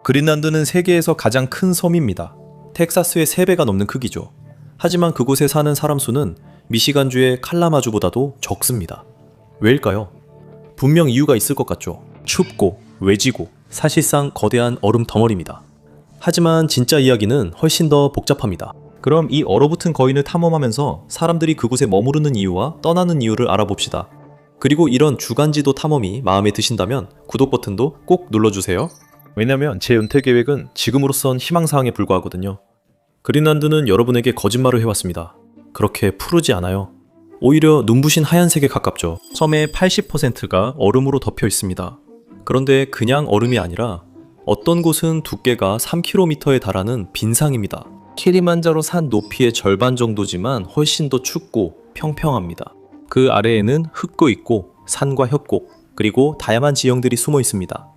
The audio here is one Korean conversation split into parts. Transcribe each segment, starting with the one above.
그린란드는 세계에서 가장 큰 섬입니다. 텍사스의 3배가 넘는 크기죠. 하지만 그곳에 사는 사람 수는 미시간주의 칼라마주보다도 적습니다. 왜일까요? 분명 이유가 있을 것 같죠. 춥고 외지고 사실상 거대한 얼음 덩어리입니다. 하지만 진짜 이야기는 훨씬 더 복잡합니다. 그럼 이 얼어붙은 거인을 탐험하면서 사람들이 그곳에 머무르는 이유와 떠나는 이유를 알아봅시다. 그리고 이런 주간지도 탐험이 마음에 드신다면 구독 버튼도 꼭 눌러주세요. 왜냐면 제 은퇴 계획은 지금으로선 희망사항에 불과하거든요. 그린란드는 여러분에게 거짓말을 해왔습니다. 그렇게 푸르지 않아요. 오히려 눈부신 하얀색에 가깝죠. 섬의 80%가 얼음으로 덮여 있습니다. 그런데 그냥 얼음이 아니라 어떤 곳은 두께가 3km에 달하는 빈상입니다. 키리만자로 산 높이의 절반 정도지만 훨씬 더 춥고 평평합니다. 그 아래에는 흙도 있고 산과 협곡, 그리고 다양한 지형들이 숨어 있습니다.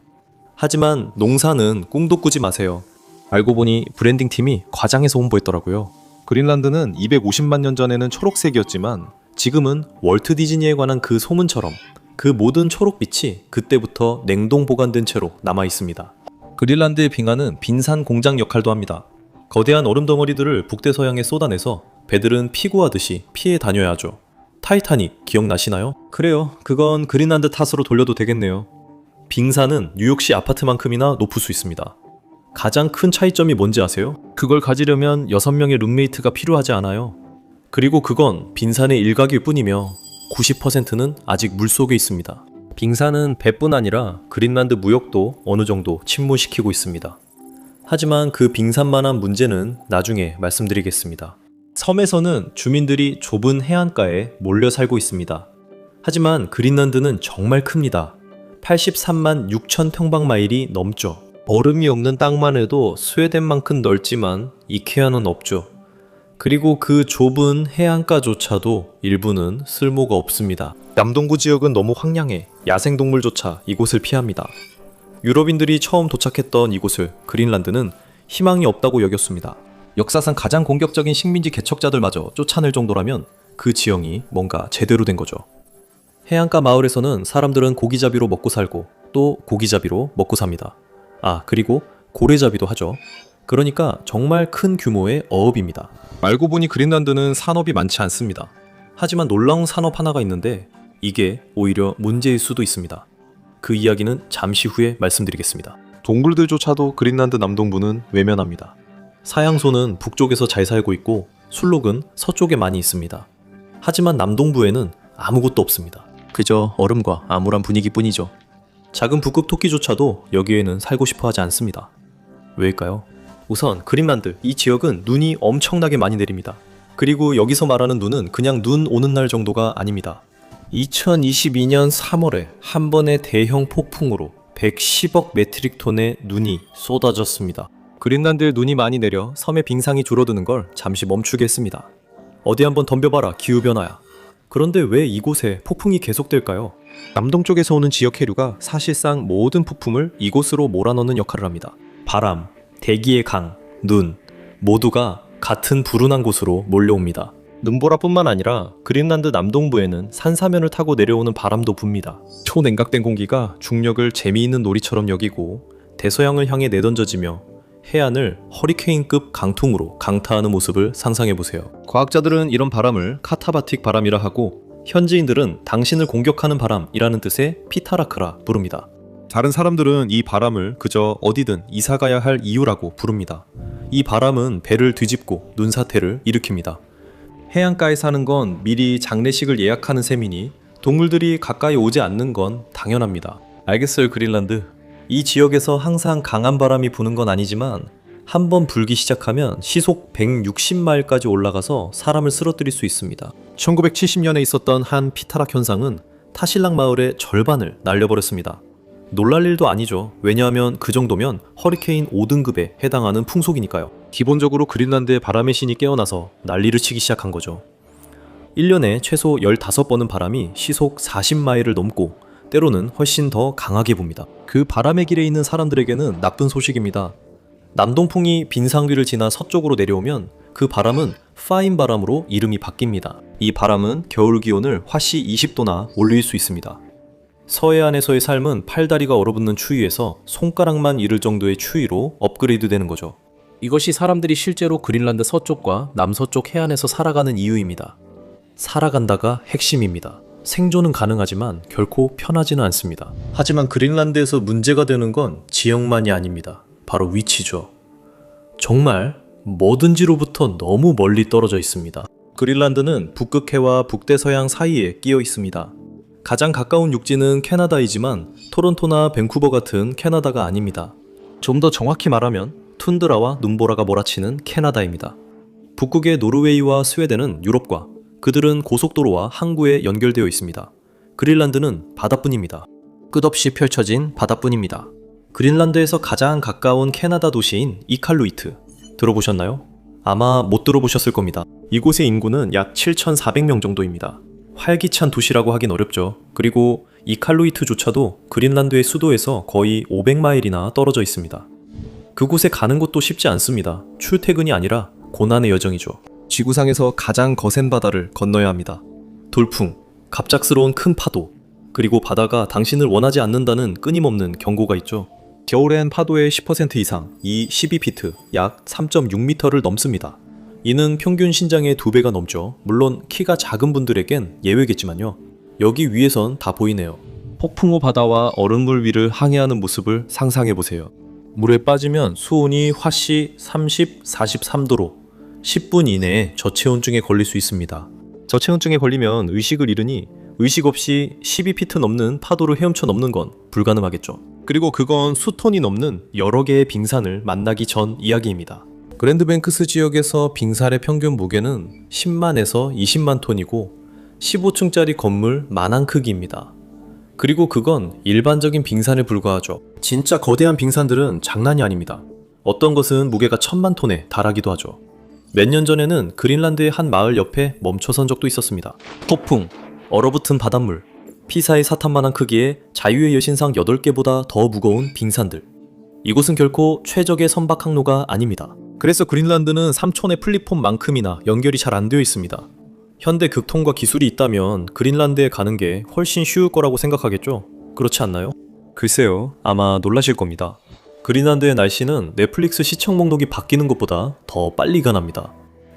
하지만 농사는 꿈도 꾸지 마세요. 알고 보니 브랜딩 팀이 과장해서 홍보했더라고요. 그린란드는 250만 년 전에는 초록색이었지만 지금은 월트 디즈니에 관한 그 소문처럼 그 모든 초록빛이 그때부터 냉동 보관된 채로 남아 있습니다. 그린란드의 빙하는 빙산 공장 역할도 합니다. 거대한 얼음 덩어리들을 북대서양에 쏟아내서 배들은 피구하듯이 피해 다녀야 하죠. 타이타닉 기억나시나요? 그래요. 그건 그린란드 탓으로 돌려도 되겠네요. 빙산은 뉴욕시 아파트만큼이나 높을 수 있습니다. 가장 큰 차이점이 뭔지 아세요? 그걸 가지려면 6명의 룸메이트가 필요하지 않아요. 그리고 그건 빙산의 일각일 뿐이며 90%는 아직 물속에 있습니다. 빙산은 배뿐 아니라 그린란드 무역도 어느 정도 침몰시키고 있습니다. 하지만 그 빙산만한 문제는 나중에 말씀드리겠습니다. 섬에서는 주민들이 좁은 해안가에 몰려 살고 있습니다. 하지만 그린란드는 정말 큽니다. 83만 6천 평방마일이 넘죠. 얼음이 없는 땅만 해도 스웨덴만큼 넓지만 이케아는 없죠. 그리고 그 좁은 해안가조차도 일부는 쓸모가 없습니다. 남동부 지역은 너무 황량해 야생동물조차 이곳을 피합니다. 유럽인들이 처음 도착했던 이곳을 그린란드는 희망이 없다고 여겼습니다. 역사상 가장 공격적인 식민지 개척자들마저 쫓아낼 정도라면 그 지형이 뭔가 제대로 된 거죠. 해안가 마을에서는 사람들은 고기잡이로 먹고 살고 또 고기잡이로 먹고 삽니다. 아, 그리고 고래잡이도 하죠. 그러니까 정말 큰 규모의 어업입니다. 알고 보니 그린란드는 산업이 많지 않습니다. 하지만 놀라운 산업 하나가 있는데 이게 오히려 문제일 수도 있습니다. 그 이야기는 잠시 후에 말씀드리겠습니다. 동굴들조차도 그린란드 남동부는 외면합니다. 사양소는 북쪽에서 잘 살고 있고 술록은 서쪽에 많이 있습니다. 하지만 남동부에는 아무것도 없습니다. 그저 얼음과 암울한 분위기뿐이죠. 작은 북극 토끼조차도 여기에는 살고 싶어 하지 않습니다. 왜일까요? 우선 그린란드 이 지역은 눈이 엄청나게 많이 내립니다. 그리고 여기서 말하는 눈은 그냥 눈 오는 날 정도가 아닙니다. 2022년 3월에 한 번의 대형 폭풍으로 110억 메트릭 톤의 눈이 쏟아졌습니다. 그린란드에 눈이 많이 내려 섬의 빙상이 줄어드는 걸 잠시 멈추게 했습니다. 어디 한번 덤벼봐라 기후변화야. 그런데 왜 이곳에 폭풍이 계속될까요? 남동쪽에서 오는 지역 해류가 사실상 모든 폭풍을 이곳으로 몰아넣는 역할을 합니다. 바람, 대기의 강, 눈 모두가 같은 불운한 곳으로 몰려옵니다. 눈보라뿐만 아니라 그린란드 남동부에는 산사면을 타고 내려오는 바람도 붑니다. 초냉각된 공기가 중력을 재미있는 놀이처럼 여기고 대서양을 향해 내던져지며 해안을 허리케인급 강풍으로 강타하는 모습을 상상해보세요. 과학자들은 이런 바람을 카타바틱 바람이라 하고 현지인들은 당신을 공격하는 바람이라는 뜻의 피타라크라 부릅니다. 다른 사람들은 이 바람을 그저 어디든 이사가야 할 이유라고 부릅니다. 이 바람은 배를 뒤집고 눈사태를 일으킵니다. 해안가에 사는 건 미리 장례식을 예약하는 셈이니 동물들이 가까이 오지 않는 건 당연합니다. 알겠어요, 그린란드. 이 지역에서 항상 강한 바람이 부는 건 아니지만 한번 불기 시작하면 시속 160마일까지 올라가서 사람을 쓰러뜨릴 수 있습니다. 1970년에 있었던 한 피타락 현상은 타실락 마을의 절반을 날려버렸습니다. 놀랄 일도 아니죠. 왜냐하면 그 정도면 허리케인 5등급에 해당하는 풍속이니까요. 기본적으로 그린란드의 바람의 신이 깨어나서 난리를 치기 시작한 거죠. 1년에 최소 15번은 바람이 시속 40마일을 넘고 때로는 훨씬 더 강하게 붑니다. 그 바람의 길에 있는 사람들에게는 나쁜 소식입니다. 남동풍이 빈상귀를 지나 서쪽으로 내려오면 그 바람은 파인 바람으로 이름이 바뀝니다. 이 바람은 겨울 기온을 화씨 20도나 올릴 수 있습니다. 서해안에서의 삶은 팔다리가 얼어붙는 추위에서 손가락만 이를 정도의 추위로 업그레이드 되는 거죠. 이것이 사람들이 실제로 그린란드 서쪽과 남서쪽 해안에서 살아가는 이유입니다. 살아간다가 핵심입니다. 생존은 가능하지만 결코 편하지는 않습니다. 하지만 그린란드에서 문제가 되는 건 지형만이 아닙니다. 바로 위치죠. 정말 뭐든지로부터 너무 멀리 떨어져 있습니다. 그린란드는 북극해와 북대서양 사이에 끼어 있습니다. 가장 가까운 육지는 캐나다이지만 토론토나 밴쿠버 같은 캐나다가 아닙니다. 좀 더 정확히 말하면 툰드라와 눈보라가 몰아치는 캐나다입니다. 북극의 노르웨이와 스웨덴은 유럽과 그들은 고속도로와 항구에 연결되어 있습니다. 그린란드는 바다뿐입니다. 끝없이 펼쳐진 바다뿐입니다. 그린란드에서 가장 가까운 캐나다 도시인 이칼루이트 들어보셨나요? 아마 못 들어보셨을 겁니다. 이곳의 인구는 약 7,400명 정도입니다. 활기찬 도시라고 하긴 어렵죠. 그리고 이칼루이트조차도 그린란드의 수도에서 거의 500마일이나 떨어져 있습니다. 그곳에 가는 것도 쉽지 않습니다. 출퇴근이 아니라 고난의 여정이죠. 지구상에서 가장 거센 바다를 건너야 합니다. 돌풍, 갑작스러운 큰 파도, 그리고 바다가 당신을 원하지 않는다는 끊임없는 경고가 있죠. 겨울엔 파도의 10% 이상, 이 12피트, 약 3.6m를 넘습니다. 이는 평균 신장의 2배가 넘죠. 물론 키가 작은 분들에겐 예외겠지만요. 여기 위에선 다 보이네요. 폭풍우 바다와 얼음물 위를 항해하는 모습을 상상해보세요. 물에 빠지면 수온이 화씨 30, 43도로 10분 이내에 저체온증에 걸릴 수 있습니다. 저체온증에 걸리면 의식을 잃으니 의식 없이 12피트 넘는 파도를 헤엄쳐 넘는 건 불가능하겠죠. 그리고 그건 수톤이 넘는 여러 개의 빙산을 만나기 전 이야기입니다. 그랜드뱅크스 지역에서 빙산의 평균 무게는 10만에서 20만 톤이고 15층짜리 건물 만한 크기입니다. 그리고 그건 일반적인 빙산에 불과하죠. 진짜 거대한 빙산들은 장난이 아닙니다. 어떤 것은 무게가 1000만 톤에 달하기도 하죠. 몇 년 전에는 그린란드의 한 마을 옆에 멈춰선 적도 있었습니다. 폭풍, 얼어붙은 바닷물, 피사의 사탄만한 크기의 자유의 여신상 8개보다 더 무거운 빙산들. 이곳은 결코 최적의 선박 항로가 아닙니다. 그래서 그린란드는 삼촌의 플랫폼만큼이나 연결이 잘 안 되어 있습니다. 현대 극통과 기술이 있다면 그린란드에 가는 게 훨씬 쉬울 거라고 생각하겠죠? 그렇지 않나요? 글쎄요, 아마 놀라실 겁니다. 그린란드의 날씨는 넷플릭스 시청 목록이 바뀌는 것보다 더 빨리 변합니다.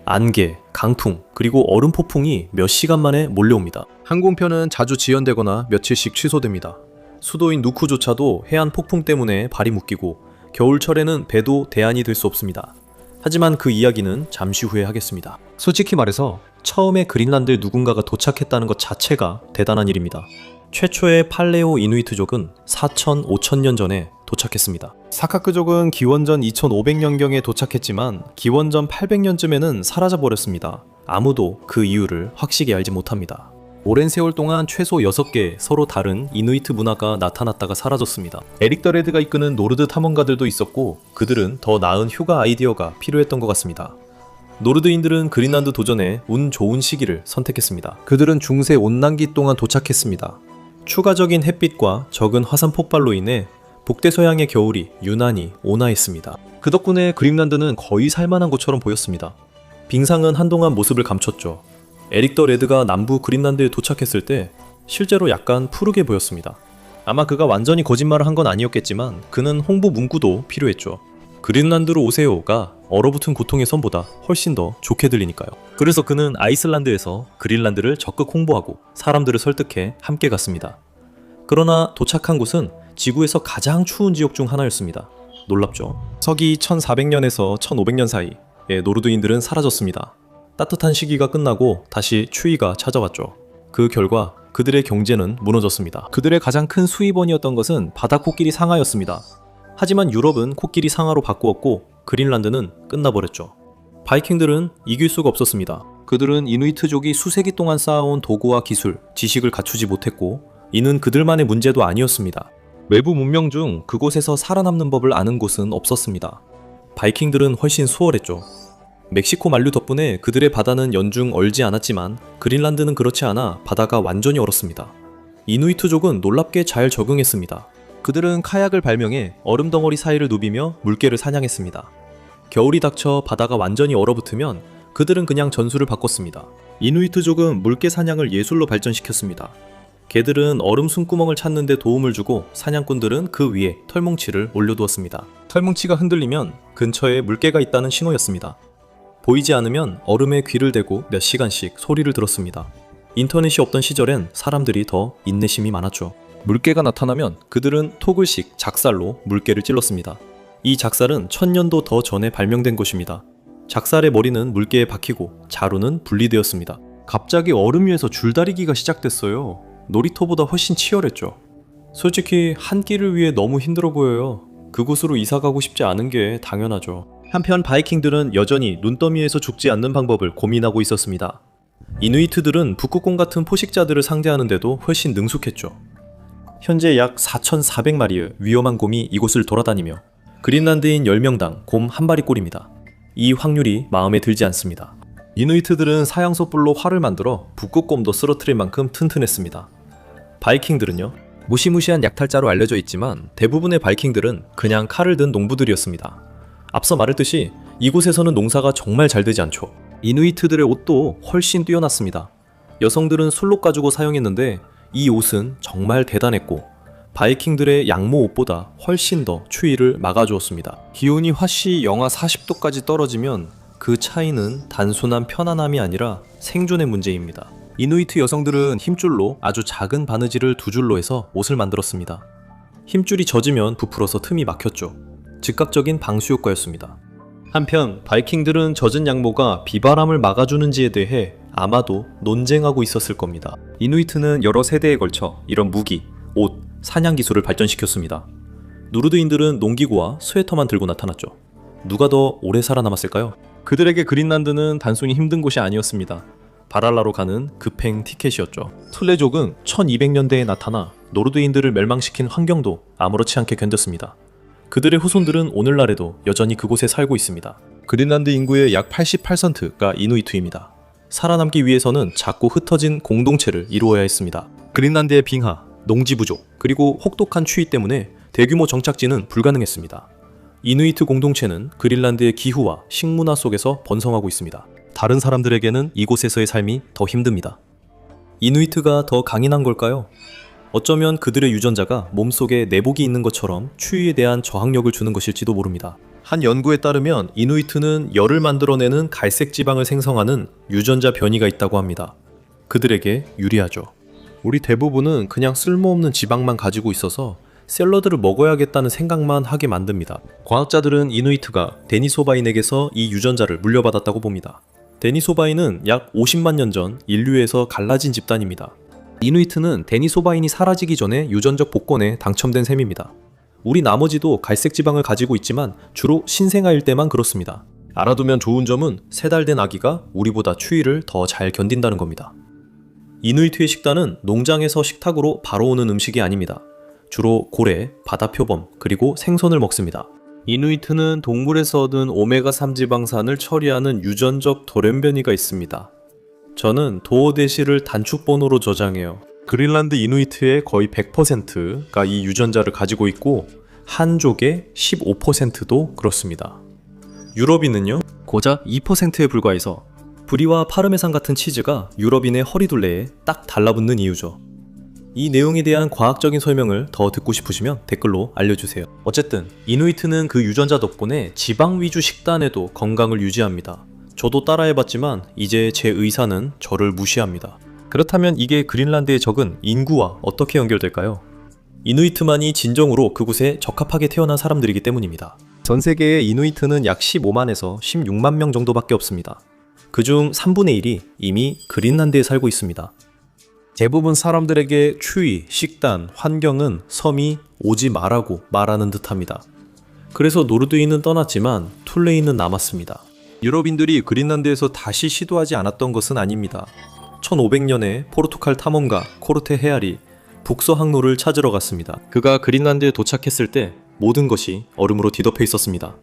안개, 강풍, 그리고 얼음 폭풍이 몇 시간 만에 몰려옵니다. 항공편은 자주 지연되거나 며칠씩 취소됩니다. 수도인 누쿠조차도 해안 폭풍 때문에 발이 묶이고 겨울철에는 배도 대안이 될 수 없습니다. 하지만 그 이야기는 잠시 후에 하겠습니다. 솔직히 말해서 처음에 그린란드에 누군가가 도착했다는 것 자체가 대단한 일입니다. 최초의 팔레오 이누이트족은 4천, 5천년 전에 도착했습니다. 사카크족은 기원전 2500년경에 도착했지만 기원전 800년쯤에는 사라져버렸습니다. 아무도 그 이유를 확실히 알지 못합니다. 오랜 세월 동안 최소 6개 서로 다른 이누이트 문화가 나타났다가 사라졌습니다. 에릭 더 레드가 이끄는 노르드 탐험가들도 있었고 그들은 더 나은 휴가 아이디어가 필요했던 것 같습니다. 노르드인들은 그린란드 도전에 운 좋은 시기를 선택했습니다. 그들은 중세 온난기 동안 도착했습니다. 추가적인 햇빛과 적은 화산 폭발로 인해 북대서양의 겨울이 유난히 온화했습니다. 그 덕분에 그린란드는 거의 살만한 곳처럼 보였습니다. 빙상은 한동안 모습을 감췄죠. 에릭 더 레드가 남부 그린란드에 도착했을 때 실제로 약간 푸르게 보였습니다. 아마 그가 완전히 거짓말을 한 건 아니었겠지만 그는 홍보 문구도 필요했죠. 그린란드로 오세요가 얼어붙은 고통의 섬보다 훨씬 더 좋게 들리니까요. 그래서 그는 아이슬란드에서 그린란드를 적극 홍보하고 사람들을 설득해 함께 갔습니다. 그러나 도착한 곳은 지구에서 가장 추운 지역 중 하나였습니다. 놀랍죠? 서기 1400년에서 1500년 사이에 노르드인들은 사라졌습니다. 따뜻한 시기가 끝나고 다시 추위가 찾아왔죠. 그 결과 그들의 경제는 무너졌습니다. 그들의 가장 큰 수입원이었던 것은 바다 코끼리 상아였습니다. 하지만 유럽은 코끼리 상아로 바꾸었고 그린란드는 끝나버렸죠. 바이킹들은 이길 수가 없었습니다. 그들은 이누이트족이 수세기 동안 쌓아온 도구와 기술, 지식을 갖추지 못했고 이는 그들만의 문제도 아니었습니다. 외부 문명 중 그곳에서 살아남는 법을 아는 곳은 없었습니다. 바이킹들은 훨씬 수월했죠. 멕시코 만류 덕분에 그들의 바다는 연중 얼지 않았지만 그린란드는 그렇지 않아 바다가 완전히 얼었습니다. 이누이트족은 놀랍게 잘 적응했습니다. 그들은 카약을 발명해 얼음 덩어리 사이를 누비며 물개를 사냥했습니다. 겨울이 닥쳐 바다가 완전히 얼어붙으면 그들은 그냥 전술을 바꿨습니다. 이누이트족은 물개 사냥을 예술로 발전시켰습니다. 개들은 얼음 숨구멍을 찾는 데 도움을 주고 사냥꾼들은 그 위에 털뭉치를 올려두었습니다. 털뭉치가 흔들리면 근처에 물개가 있다는 신호였습니다. 보이지 않으면 얼음에 귀를 대고 몇 시간씩 소리를 들었습니다. 인터넷이 없던 시절엔 사람들이 더 인내심이 많았죠. 물개가 나타나면 그들은 토글식 작살로 물개를 찔렀습니다. 이 작살은 1000년도 더 전에 발명된 것입니다. 작살의 머리는 물개에 박히고 자루는 분리되었습니다. 갑자기 얼음 위에서 줄다리기가 시작됐어요. 놀이터보다 훨씬 치열했죠. 솔직히 한 끼를 위해 너무 힘들어 보여요. 그곳으로 이사가고 싶지 않은 게 당연하죠. 한편 바이킹들은 여전히 눈더미에서 죽지 않는 방법을 고민하고 있었습니다. 이누이트들은 북극곰 같은 포식자들을 상대하는데도 훨씬 능숙했죠. 현재 약 4,400마리의 위험한 곰이 이곳을 돌아다니며 그린란드인 10명당 곰 한 마리꼴입니다. 이 확률이 마음에 들지 않습니다. 이누이트들은 사양소 뿔로 활을 만들어 북극곰도 쓰러뜨릴 만큼 튼튼했습니다. 바이킹들은요? 무시무시한 약탈자로 알려져 있지만 대부분의 바이킹들은 그냥 칼을 든 농부들이었습니다. 앞서 말했듯이 이곳에서는 농사가 정말 잘 되지 않죠. 이누이트들의 옷도 훨씬 뛰어났습니다. 여성들은 술록 가지고 사용했는데 이 옷은 정말 대단했고 바이킹들의 양모 옷보다 훨씬 더 추위를 막아주었습니다. 기온이 화씨 영하 40도까지 떨어지면 그 차이는 단순한 편안함이 아니라 생존의 문제입니다. 이누이트 여성들은 힘줄로 아주 작은 바느질을 두 줄로 해서 옷을 만들었습니다. 힘줄이 젖으면 부풀어서 틈이 막혔죠. 즉각적인 방수 효과였습니다. 한편 바이킹들은 젖은 양모가 비바람을 막아주는지에 대해 아마도 논쟁하고 있었을 겁니다. 이누이트는 여러 세대에 걸쳐 이런 무기, 옷, 사냥 기술을 발전시켰습니다. 누르드인들은 농기구와 스웨터만 들고 나타났죠. 누가 더 오래 살아남았을까요? 그들에게 그린란드는 단순히 힘든 곳이 아니었습니다. 바랄라로 가는 급행 티켓이었죠. 툴레족은 1200년대에 나타나 노르드인들을 멸망시킨 환경도 아무렇지 않게 견뎠습니다. 그들의 후손들은 오늘날에도 여전히 그곳에 살고 있습니다. 그린란드 인구의 약 88%가 이누이트입니다. 살아남기 위해서는 작고 흩어진 공동체를 이루어야 했습니다. 그린란드의 빙하, 농지 부족, 그리고 혹독한 추위 때문에 대규모 정착지는 불가능했습니다. 이누이트 공동체는 그린란드의 기후와 식문화 속에서 번성하고 있습니다. 다른 사람들에게는 이곳에서의 삶이 더 힘듭니다. 이누이트가 더 강인한 걸까요? 어쩌면 그들의 유전자가 몸속에 내복이 있는 것처럼 추위에 대한 저항력을 주는 것일지도 모릅니다. 한 연구에 따르면 이누이트는 열을 만들어내는 갈색 지방을 생성하는 유전자 변이가 있다고 합니다. 그들에게 유리하죠. 우리 대부분은 그냥 쓸모없는 지방만 가지고 있어서 샐러드를 먹어야겠다는 생각만 하게 만듭니다. 과학자들은 이누이트가 데니소바인에게서 이 유전자를 물려받았다고 봅니다. 데니소바인은 약 50만 년 전 인류에서 갈라진 집단입니다. 이누이트는 데니소바인이 사라지기 전에 유전적 복권에 당첨된 셈입니다. 우리 나머지도 갈색 지방을 가지고 있지만 주로 신생아일 때만 그렇습니다. 알아두면 좋은 점은 3달 된 아기가 우리보다 추위를 더 잘 견딘다는 겁니다. 이누이트의 식단은 농장에서 식탁으로 바로 오는 음식이 아닙니다. 주로 고래, 바다표범, 그리고 생선을 먹습니다. 이누이트는 동물에서 얻은 오메가3 지방산을 처리하는 유전적 돌연변이가 있습니다. 저는 도어대시를 단축번호로 저장해요. 그린란드 이누이트의 거의 100%가 이 유전자를 가지고 있고 한족의 15%도 그렇습니다. 유럽인은요? 고작 2%에 불과해서 브리와 파르메산 같은 치즈가 유럽인의 허리둘레에 딱 달라붙는 이유죠. 이 내용에 대한 과학적인 설명을 더 듣고 싶으시면 댓글로 알려주세요. 어쨌든 이누이트는 그 유전자 덕분에 지방 위주 식단에도 건강을 유지합니다. 저도 따라해봤지만 이제 제 의사는 저를 무시합니다. 그렇다면 이게 그린란드의 적은 인구와 어떻게 연결될까요? 이누이트만이 진정으로 그곳에 적합하게 태어난 사람들이기 때문입니다. 전 세계의 이누이트는 약 15만에서 16만 명 정도밖에 없습니다. 그중 3분의 1이 이미 그린란드에 살고 있습니다. 대부분 사람들에게 추위, 식단, 환경은 섬이 오지 말라고 말하는 듯합니다. 그래서 노르드인은 떠났지만 툴레인은 남았습니다. 유럽인들이 그린란드에서 다시 시도하지 않았던 것은 아닙니다. 1500년에 포르투갈 탐험가 코르테 헤알이 북서 항로를 찾으러 갔습니다. 그가 그린란드에 도착했을 때 모든 것이 얼음으로 뒤덮여 있었습니다.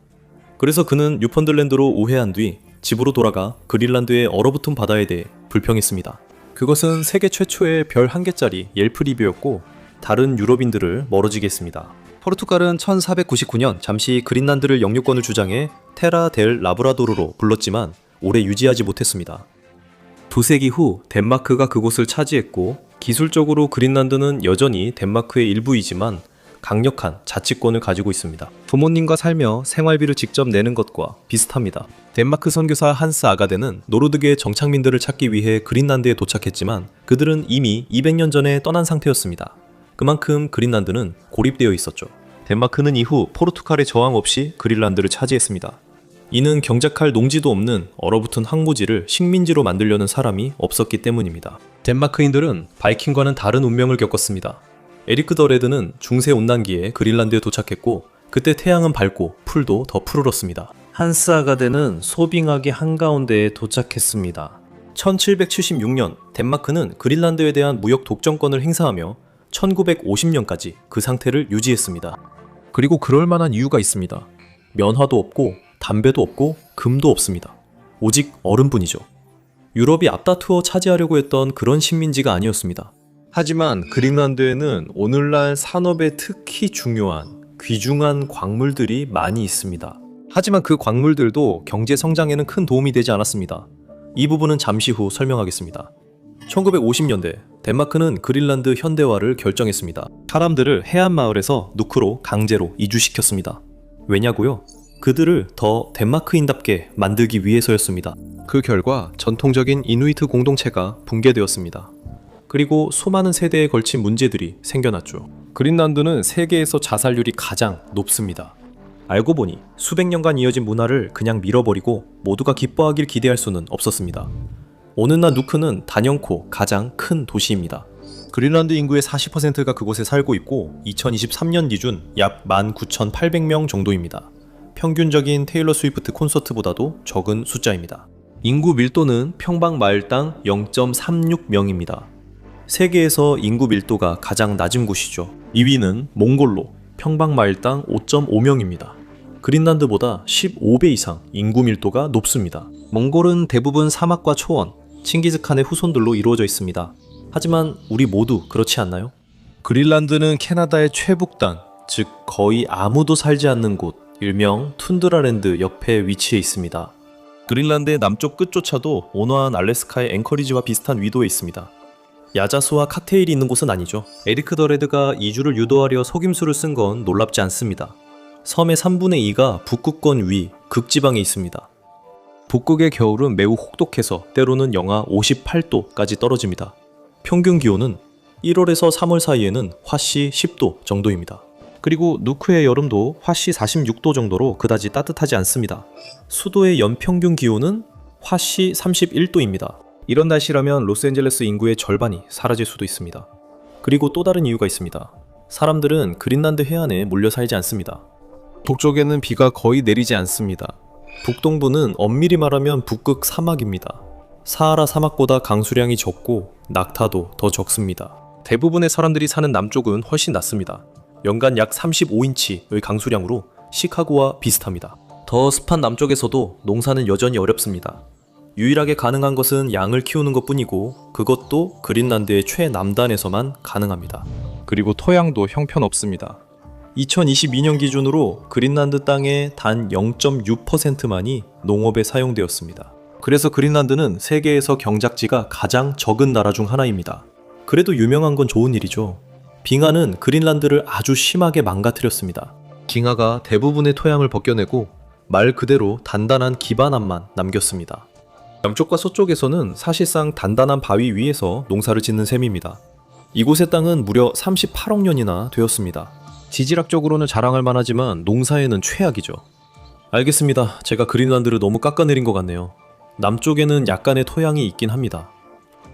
그래서 그는 뉴펀들랜드로 우회한 뒤 집으로 돌아가 그린란드의 얼어붙은 바다에 대해 불평했습니다. 그것은 세계 최초의 별 1개짜리 옐프 리뷰였고 다른 유럽인들을 멀어지게 했습니다. 포르투갈은 1499년 잠시 그린란드를 영유권을 주장해 테라 델 라브라도르로 불렀지만 오래 유지하지 못했습니다. 2세기 후 덴마크가 그곳을 차지했고 기술적으로 그린란드는 여전히 덴마크의 일부이지만 강력한 자치권을 가지고 있습니다. 부모님과 살며 생활비를 직접 내는 것과 비슷합니다. 덴마크 선교사 한스 아가데는 노르드계의 정착민들을 찾기 위해 그린란드에 도착했지만 그들은 이미 200년 전에 떠난 상태였습니다. 그만큼 그린란드는 고립되어 있었죠. 덴마크는 이후 포르투갈의 저항 없이 그린란드를 차지했습니다. 이는 경작할 농지도 없는 얼어붙은 항모지를 식민지로 만들려는 사람이 없었기 때문입니다. 덴마크인들은 바이킹과는 다른 운명을 겪었습니다. 에리크 더 레드는 중세 온난기에 그린란드에 도착했고 그때 태양은 밝고 풀도 더 푸르렀습니다. 한스 아가데는 소빙하기 한가운데에 도착했습니다. 1776년 덴마크는 그린란드에 대한 무역 독점권을 행사하며 1950년까지 그 상태를 유지했습니다. 그리고 그럴 만한 이유가 있습니다. 면화도 없고 담배도 없고 금도 없습니다. 오직 얼음뿐이죠. 유럽이 앞다투어 차지하려고 했던 그런 식민지가 아니었습니다. 하지만 그린란드에는 오늘날 산업에 특히 중요한 귀중한 광물들이 많이 있습니다. 하지만 그 광물들도 경제 성장에는 큰 도움이 되지 않았습니다. 이 부분은 잠시 후 설명하겠습니다. 1950년대 덴마크는 그린란드 현대화를 결정했습니다. 사람들을 해안 마을에서 누크로 강제로 이주시켰습니다. 왜냐고요? 그들을 더 덴마크인답게 만들기 위해서였습니다. 그 결과 전통적인 이누이트 공동체가 붕괴되었습니다. 그리고 수많은 세대에 걸친 문제들이 생겨났죠. 그린란드는 세계에서 자살률이 가장 높습니다. 알고 보니 수백 년간 이어진 문화를 그냥 밀어버리고 모두가 기뻐하길 기대할 수는 없었습니다. 오늘날 누크는 단연코 가장 큰 도시입니다. 그린란드 인구의 40%가 그곳에 살고 있고 2023년 기준 약 19,800명 정도입니다. 평균적인 테일러 스위프트 콘서트보다도 적은 숫자입니다. 인구 밀도는 평방 마일당 0.36명입니다. 세계에서 인구 밀도가 가장 낮은 곳이죠. 2위는 몽골로 평방 마일당 5.5명입니다. 그린란드보다 15배 이상 인구 밀도가 높습니다. 몽골은 대부분 사막과 초원, 칭기즈칸의 후손들로 이루어져 있습니다. 하지만 우리 모두 그렇지 않나요? 그린란드는 캐나다의 최북단, 즉 거의 아무도 살지 않는 곳, 일명 툰드라랜드 옆에 위치해 있습니다. 그린란드의 남쪽 끝조차도 온화한 알래스카의 앵커리지와 비슷한 위도에 있습니다. 야자수와 칵테일이 있는 곳은 아니죠. 에리크 더 레드가 이주를 유도하려 속임수를 쓴 건 놀랍지 않습니다. 섬의 3분의 2가 북극권 위 극지방에 있습니다. 북극의 겨울은 매우 혹독해서 때로는 영하 58도까지 떨어집니다. 평균 기온은 1월에서 3월 사이에는 화씨 10도 정도입니다. 그리고 누크의 여름도 화씨 46도 정도로 그다지 따뜻하지 않습니다. 수도의 연평균 기온은 화씨 31도입니다. 이런 날씨라면 로스앤젤레스 인구의 절반이 사라질 수도 있습니다. 그리고 또 다른 이유가 있습니다. 사람들은 그린란드 해안에 몰려 살지 않습니다. 북쪽에는 비가 거의 내리지 않습니다. 북동부는 엄밀히 말하면 북극 사막입니다. 사하라 사막보다 강수량이 적고 낙타도 더 적습니다. 대부분의 사람들이 사는 남쪽은 훨씬 낮습니다. 연간 약 35인치의 강수량으로 시카고와 비슷합니다. 더 습한 남쪽에서도 농사는 여전히 어렵습니다. 유일하게 가능한 것은 양을 키우는 것뿐이고 그것도 그린란드의 최남단에서만 가능합니다. 그리고 토양도 형편없습니다. 2022년 기준으로 그린란드 땅의 단 0.6%만이 농업에 사용되었습니다. 그래서 그린란드는 세계에서 경작지가 가장 적은 나라 중 하나입니다. 그래도 유명한 건 좋은 일이죠. 빙하는 그린란드를 아주 심하게 망가뜨렸습니다. 빙하가 대부분의 토양을 벗겨내고 말 그대로 단단한 기반함만 남겼습니다. 남쪽과 서쪽에서는 사실상 단단한 바위 위에서 농사를 짓는 셈입니다. 이곳의 땅은 무려 38억 년이나 되었습니다. 지질학적으로는 자랑할 만하지만 농사에는 최악이죠. 알겠습니다. 제가 그린란드를 너무 깎아내린 것 같네요. 남쪽에는 약간의 토양이 있긴 합니다.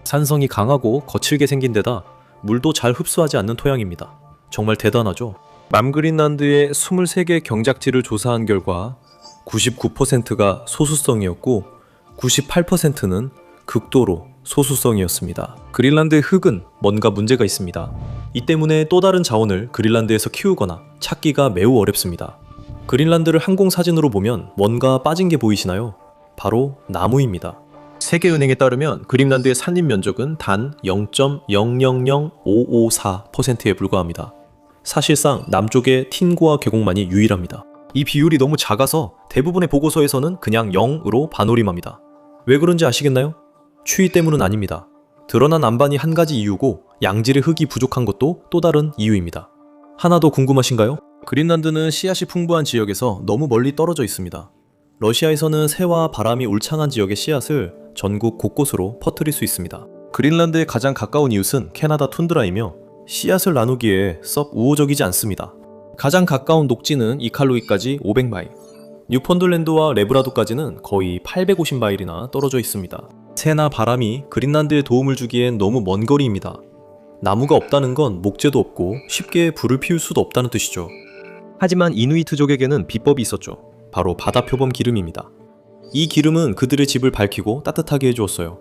산성이 강하고 거칠게 생긴 데다 물도 잘 흡수하지 않는 토양입니다. 정말 대단하죠? 남그린란드의 23개 경작지를 조사한 결과 99%가 소수성이었고 98%는 극도로 소수성이었습니다. 그린란드의 흙은 뭔가 문제가 있습니다. 이 때문에 또 다른 자원을 그린란드에서 키우거나 찾기가 매우 어렵습니다. 그린란드를 항공사진으로 보면 뭔가 빠진 게 보이시나요? 바로 나무입니다. 세계은행에 따르면 그린란드의 산림 면적은 단 0.000554%에 불과합니다. 사실상 남쪽의 틴고아 계곡만이 유일합니다. 이 비율이 너무 작아서 대부분의 보고서에서는 그냥 0으로 반올림합니다. 왜 그런지 아시겠나요? 추위 때문은 아닙니다. 드러난 안반이 한 가지 이유고 양질의 흙이 부족한 것도 또 다른 이유입니다. 하나 더 궁금하신가요? 그린란드는 씨앗이 풍부한 지역에서 너무 멀리 떨어져 있습니다. 러시아에서는 새와 바람이 울창한 지역의 씨앗을 전국 곳곳으로 퍼뜨릴 수 있습니다. 그린란드에 가장 가까운 이웃은 캐나다 툰드라이며 씨앗을 나누기에 썩 우호적이지 않습니다. 가장 가까운 녹지는 이칼루이까지 500마일, 뉴펀들랜드와 레브라도까지는 거의 850마일이나 떨어져 있습니다. 새나 바람이 그린란드에 도움을 주기엔 너무 먼 거리입니다. 나무가 없다는 건 목재도 없고 쉽게 불을 피울 수도 없다는 뜻이죠. 하지만 이누이트족에게는 비법이 있었죠. 바로 바다 표범 기름입니다. 이 기름은 그들의 집을 밝히고 따뜻하게 해주었어요.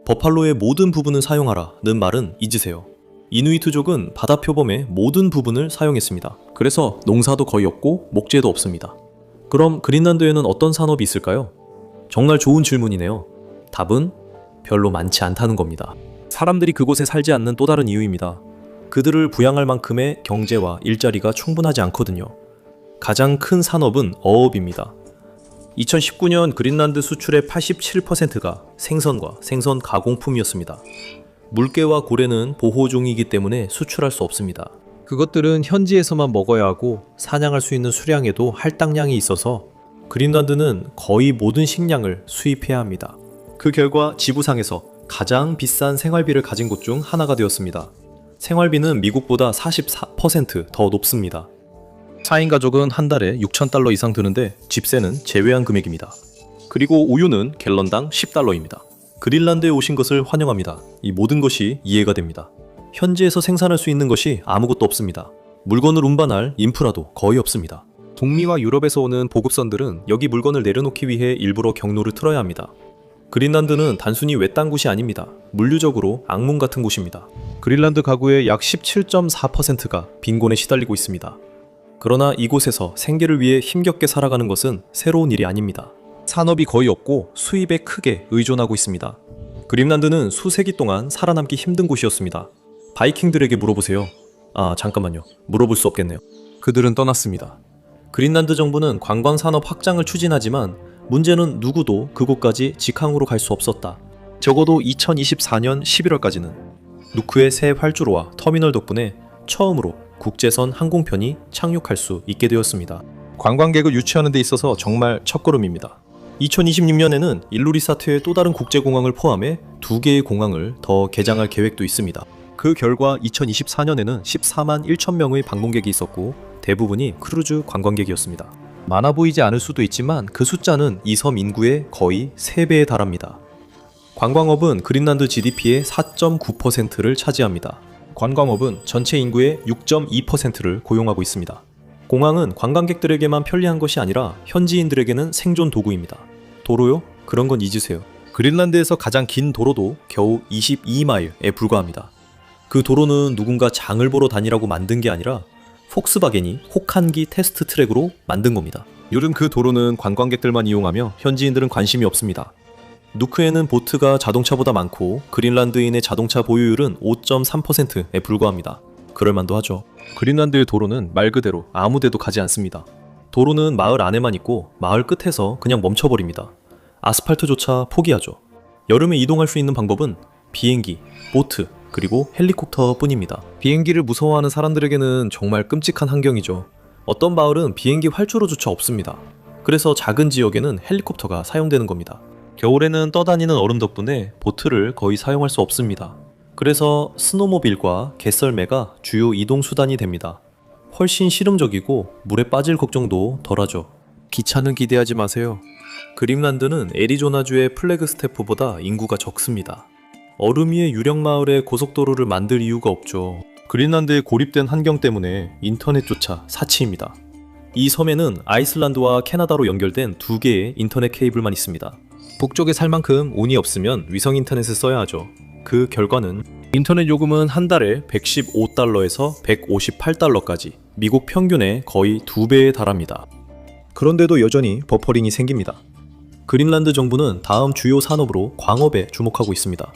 버팔로의 모든 부분을 사용하라는 말은 잊으세요. 이누이트족은 바다 표범의 모든 부분을 사용했습니다. 그래서 농사도 거의 없고 목재도 없습니다. 그럼 그린란드에는 어떤 산업이 있을까요? 정말 좋은 질문이네요. 답은 별로 많지 않다는 겁니다. 사람들이 그곳에 살지 않는 또 다른 이유입니다. 그들을 부양할 만큼의 경제와 일자리가 충분하지 않거든요. 가장 큰 산업은 어업입니다. 2019년 그린란드 수출의 87%가 생선과 생선 가공품이었습니다. 물개와 고래는 보호종이기 때문에 수출할 수 없습니다. 그것들은 현지에서만 먹어야 하고 사냥할 수 있는 수량에도 할당량이 있어서 그린란드는 거의 모든 식량을 수입해야 합니다. 그 결과 지구상에서 가장 비싼 생활비를 가진 곳 중 하나가 되었습니다. 생활비는 미국보다 44% 더 높습니다. 4인 가족은 한 달에 6,000달러 이상 드는데 집세는 제외한 금액입니다. 그리고 우유는 갤런당 10달러입니다. 그린란드에 오신 것을 환영합니다. 이 모든 것이 이해가 됩니다. 현지에서 생산할 수 있는 것이 아무것도 없습니다. 물건을 운반할 인프라도 거의 없습니다. 북미와 유럽에서 오는 보급선들은 여기 물건을 내려놓기 위해 일부러 경로를 틀어야 합니다. 그린란드는 단순히 외딴 곳이 아닙니다. 물리적으로 악몽 같은 곳입니다. 그린란드 가구의 약 17.4%가 빈곤에 시달리고 있습니다. 그러나 이곳에서 생계를 위해 힘겹게 살아가는 것은 새로운 일이 아닙니다. 산업이 거의 없고 수입에 크게 의존하고 있습니다. 그린란드는 수세기 동안 살아남기 힘든 곳이었습니다. 바이킹들에게 물어보세요. 잠깐만요. 물어볼 수 없겠네요. 그들은 떠났습니다. 그린란드 정부는 관광산업 확장을 추진하지만 문제는 누구도 그곳까지 직항으로 갈 수 없었다. 적어도 2024년 11월까지는 누크의 새 활주로와 터미널 덕분에 처음으로 국제선 항공편이 착륙할 수 있게 되었습니다. 관광객을 유치하는 데 있어서 정말 첫걸음입니다. 2026년에는 일루리사트의 또 다른 국제공항을 포함해 2개의 공항을 더 개장할 계획도 있습니다. 그 결과 2024년에는 14만 1천 명의 방문객이 있었고 대부분이 크루즈 관광객이었습니다. 많아 보이지 않을 수도 있지만 그 숫자는 이 섬 인구의 거의 3배에 달합니다. 관광업은 그린란드 GDP의 4.9%를 차지합니다. 관광업은 전체 인구의 6.2%를 고용하고 있습니다. 공항은 관광객들에게만 편리한 것이 아니라 현지인들에게는 생존 도구입니다. 도로요? 그런 건 잊으세요. 그린란드에서 가장 긴 도로도 겨우 22마일에 불과합니다. 그 도로는 누군가 장을 보러 다니라고 만든 게 아니라 폭스바겐이 혹한기 테스트 트랙으로 만든 겁니다. 요즘 그 도로는 관광객들만 이용하며 현지인들은 관심이 없습니다. 누크에는 보트가 자동차보다 많고 그린란드인의 자동차 보유율은 5.3%에 불과합니다. 그럴만도 하죠. 그린란드의 도로는 말 그대로 아무 데도 가지 않습니다. 도로는 마을 안에만 있고 마을 끝에서 그냥 멈춰버립니다. 아스팔트조차 포기하죠. 여름에 이동할 수 있는 방법은 비행기, 보트, 그리고 헬리콥터 뿐입니다. 비행기를 무서워하는 사람들에게는 정말 끔찍한 환경이죠. 어떤 마을은 비행기 활주로조차 없습니다. 그래서 작은 지역에는 헬리콥터가 사용되는 겁니다. 겨울에는 떠다니는 얼음 덕분에 보트를 거의 사용할 수 없습니다. 그래서 스노모빌과 개썰매가 주요 이동 수단이 됩니다. 훨씬 실용적이고 물에 빠질 걱정도 덜하죠. 기차는 기대하지 마세요. 그린란드는 애리조나주의 플래그스태프보다 인구가 적습니다. 얼음 위의 유령 마을에 고속도로를 만들 이유가 없죠. 그린란드의 고립된 환경 때문에 인터넷조차 사치입니다. 이 섬에는 아이슬란드와 캐나다로 연결된 2개의 인터넷 케이블만 있습니다. 북쪽에 살 만큼 운이 없으면 위성 인터넷을 써야 하죠. 그 결과는 인터넷 요금은 한 달에 115달러에서 158달러까지 미국 평균의 거의 2배에 달합니다. 그런데도 여전히 버퍼링이 생깁니다. 그린란드 정부는 다음 주요 산업으로 광업에 주목하고 있습니다.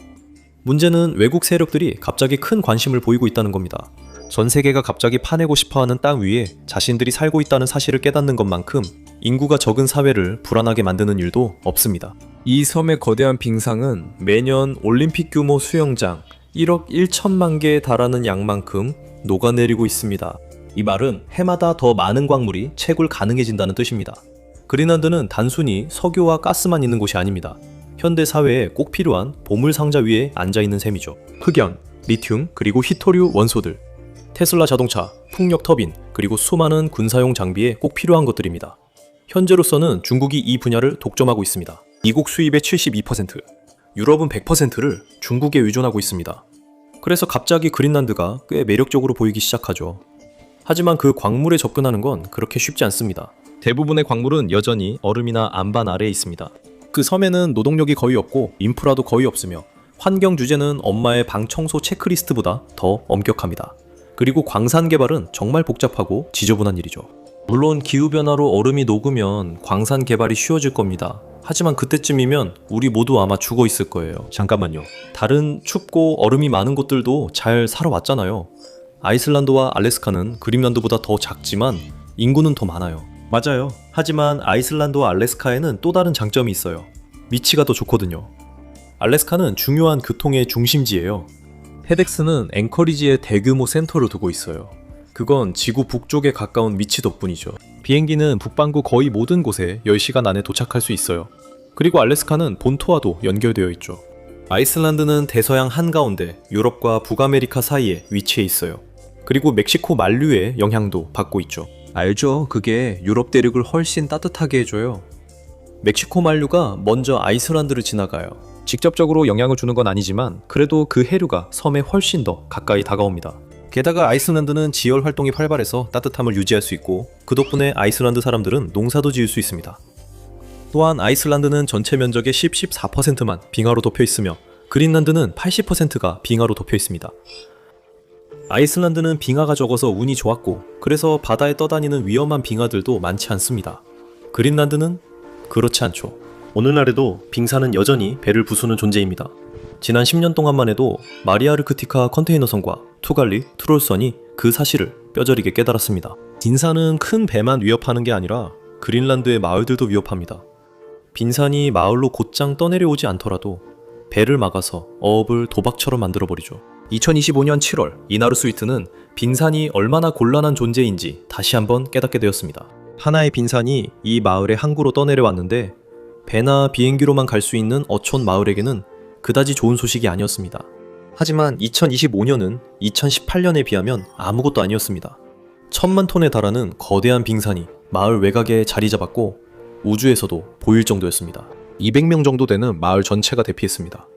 문제는 외국 세력들이 갑자기 큰 관심을 보이고 있다는 겁니다. 전 세계가 갑자기 파내고 싶어하는 땅 위에 자신들이 살고 있다는 사실을 깨닫는 것만큼 인구가 적은 사회를 불안하게 만드는 일도 없습니다. 이 섬의 거대한 빙상은 매년 올림픽 규모 수영장 1억 1천만 개에 달하는 양만큼 녹아내리고 있습니다. 이 말은 해마다 더 많은 광물이 채굴 가능해진다는 뜻입니다. 그린란드는 단순히 석유와 가스만 있는 곳이 아닙니다. 현대 사회에 꼭 필요한 보물 상자 위에 앉아있는 셈이죠. 흑연, 리튬, 그리고 히토류 원소들, 테슬라 자동차, 풍력 터빈, 그리고 수많은 군사용 장비에 꼭 필요한 것들입니다. 현재로서는 중국이 이 분야를 독점하고 있습니다. 미국 수입의 72%, 유럽은 100%를 중국에 의존하고 있습니다. 그래서 갑자기 그린란드가 꽤 매력적으로 보이기 시작하죠. 하지만 그 광물에 접근하는 건 그렇게 쉽지 않습니다. 대부분의 광물은 여전히 얼음이나 안반 아래에 있습니다. 그 섬에는 노동력이 거의 없고 인프라도 거의 없으며 환경 규제는 엄마의 방 청소 체크리스트보다 더 엄격합니다. 그리고 광산 개발은 정말 복잡하고 지저분한 일이죠. 물론 기후변화로 얼음이 녹으면 광산 개발이 쉬워질 겁니다. 하지만 그때쯤이면 우리 모두 아마 죽어 있을 거예요. 잠깐만요. 다른 춥고 얼음이 많은 곳들도 잘 살아왔잖아요. 아이슬란드와 알래스카는 그린란드보다 더 작지만 인구는 더 많아요. 맞아요. 하지만 아이슬란드와 알래스카에는 또 다른 장점이 있어요. 위치가 더 좋거든요. 알래스카는 중요한 교통의 중심지예요. 헤덱스는 앵커리지에 대규모 센터를 두고 있어요. 그건 지구 북쪽에 가까운 위치 덕분이죠. 비행기는 북반구 거의 모든 곳에 10시간 안에 도착할 수 있어요. 그리고 알래스카는 본토와도 연결되어 있죠. 아이슬란드는 대서양 한가운데 유럽과 북아메리카 사이에 위치해 있어요. 그리고 멕시코 만류의 영향도 받고 있죠. 알죠? 그게 유럽 대륙을 훨씬 따뜻하게 해줘요. 멕시코 만류가 먼저 아이슬란드를 지나가요. 직접적으로 영향을 주는 건 아니지만 그래도 그 해류가 섬에 훨씬 더 가까이 다가옵니다. 게다가 아이슬란드는 지열 활동이 활발해서 따뜻함을 유지할 수 있고 그 덕분에 아이슬란드 사람들은 농사도 지을 수 있습니다. 또한 아이슬란드는 전체 면적의 14%만 빙하로 덮여 있으며 그린란드는 80%가 빙하로 덮여 있습니다. 아이슬란드는 빙하가 적어서 운이 좋았고 그래서 바다에 떠다니는 위험한 빙하들도 많지 않습니다. 그린란드는 그렇지 않죠. 오늘날에도 빙산은 여전히 배를 부수는 존재입니다. 지난 10년 동안만 해도 마리아르크티카 컨테이너선과 투갈리, 트롤선이 그 사실을 뼈저리게 깨달았습니다. 빈산은 큰 배만 위협하는 게 아니라 그린란드의 마을들도 위협합니다. 빈산이 마을로 곧장 떠내려오지 않더라도 배를 막아서 어업을 도박처럼 만들어버리죠. 2025년 7월 이나루 스위트는 빈산이 얼마나 곤란한 존재인지 다시 한번 깨닫게 되었습니다. 하나의 빈산이 이 마을의 항구로 떠내려왔는데 배나 비행기로만 갈 수 있는 어촌 마을에게는 그다지 좋은 소식이 아니었습니다. 하지만 2025년은 2018년에 비하면 아무것도 아니었습니다. 1000만 톤에 달하는 거대한 빙산이 마을 외곽에 자리 잡았고 우주에서도 보일 정도였습니다. 200명 정도 되는 마을 전체가 대피했습니다.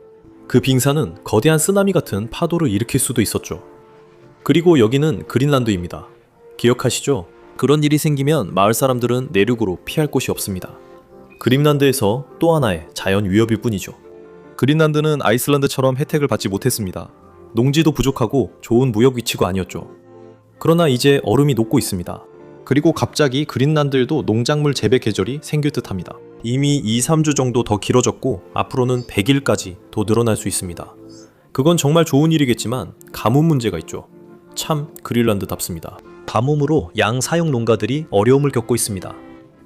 그 빙산은 거대한 쓰나미 같은 파도를 일으킬 수도 있었죠. 그리고 여기는 그린란드입니다. 기억하시죠? 그런 일이 생기면 마을 사람들은 내륙으로 피할 곳이 없습니다. 그린란드에서 또 하나의 자연 위협일 뿐이죠. 그린란드는 아이슬란드처럼 혜택을 받지 못했습니다. 농지도 부족하고 좋은 무역 위치가 아니었죠. 그러나 이제 얼음이 녹고 있습니다. 그리고 갑자기 그린란드에도 농작물 재배 계절이 생길 듯합니다. 이미 2-3주 정도 더 길어졌고 앞으로는 100일까지 더 늘어날 수 있습니다. 그건 정말 좋은 일이겠지만 가뭄 문제가 있죠. 참 그린란드답습니다. 가뭄으로 양 사육 농가들이 어려움을 겪고 있습니다.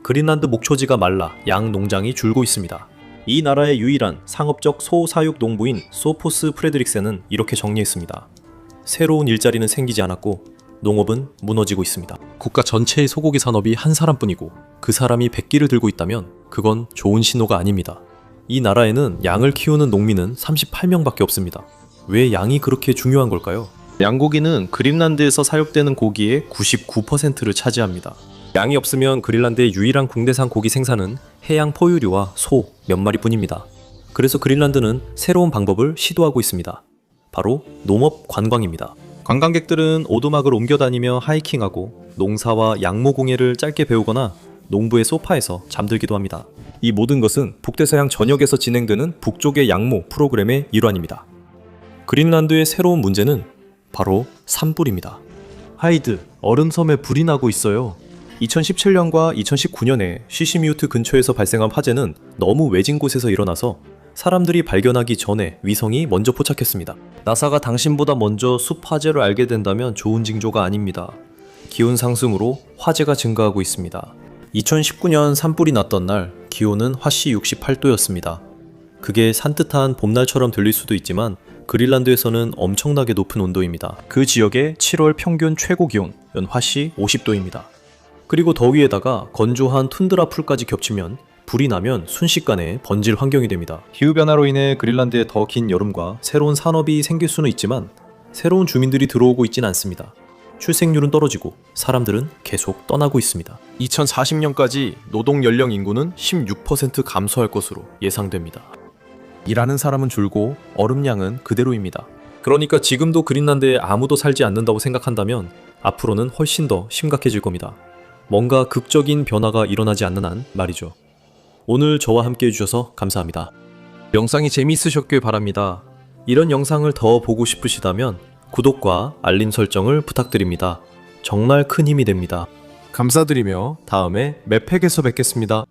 그린란드 목초지가 말라 양 농장이 줄고 있습니다. 이 나라의 유일한 상업적 소사육 농부인 소포스 프레드릭센은 이렇게 정리했습니다. 새로운 일자리는 생기지 않았고 농업은 무너지고 있습니다. 국가 전체의 소고기 산업이 한 사람뿐이고 그 사람이 백기를 들고 있다면 그건 좋은 신호가 아닙니다. 이 나라에는 양을 키우는 농민은 38명밖에 없습니다. 왜 양이 그렇게 중요한 걸까요? 양고기는 그린란드에서 사육되는 고기의 99%를 차지합니다. 양이 없으면 그린란드의 유일한 국내산 고기 생산은 해양 포유류와 소 몇 마리뿐입니다. 그래서 그린란드는 새로운 방법을 시도하고 있습니다. 바로 농업 관광입니다. 관광객들은 오두막을 옮겨다니며 하이킹하고 농사와 양모공예를 짧게 배우거나 농부의 소파에서 잠들기도 합니다. 이 모든 것은 북대서양 전역에서 진행되는 북쪽의 양모 프로그램의 일환입니다. 그린란드의 새로운 문제는 바로 산불입니다. 하이드, 얼음섬에 불이 나고 있어요. 2017년과 2019년에 시시미우트 근처에서 발생한 화재는 너무 외진 곳에서 일어나서 사람들이 발견하기 전에 위성이 먼저 포착했습니다. 나사가 당신보다 먼저 숲 화재를 알게 된다면 좋은 징조가 아닙니다. 기온 상승으로 화재가 증가하고 있습니다. 2019년 산불이 났던 날 기온은 화씨 68도였습니다. 그게 산뜻한 봄날처럼 들릴 수도 있지만 그린란드에서는 엄청나게 높은 온도입니다. 그 지역의 7월 평균 최고 기온 연화씨 50도입니다. 그리고 더위에다가 건조한 툰드라 풀까지 겹치면 불이 나면 순식간에 번질 환경이 됩니다. 기후변화로 인해 그린란드의 더 긴 여름과 새로운 산업이 생길 수는 있지만 새로운 주민들이 들어오고 있진 않습니다. 출생률은 떨어지고 사람들은 계속 떠나고 있습니다. 2040년까지 노동 연령 인구는 16% 감소할 것으로 예상됩니다. 일하는 사람은 줄고 얼음량은 그대로입니다. 그러니까 지금도 그린란드에 아무도 살지 않는다고 생각한다면 앞으로는 훨씬 더 심각해질 겁니다. 뭔가 극적인 변화가 일어나지 않는 한 말이죠. 오늘 저와 함께 해주셔서 감사합니다. 영상이 재미있으셨길 바랍니다. 이런 영상을 더 보고 싶으시다면 구독과 알림 설정을 부탁드립니다. 정말 큰 힘이 됩니다. 감사드리며 다음에 맵팩에서 뵙겠습니다.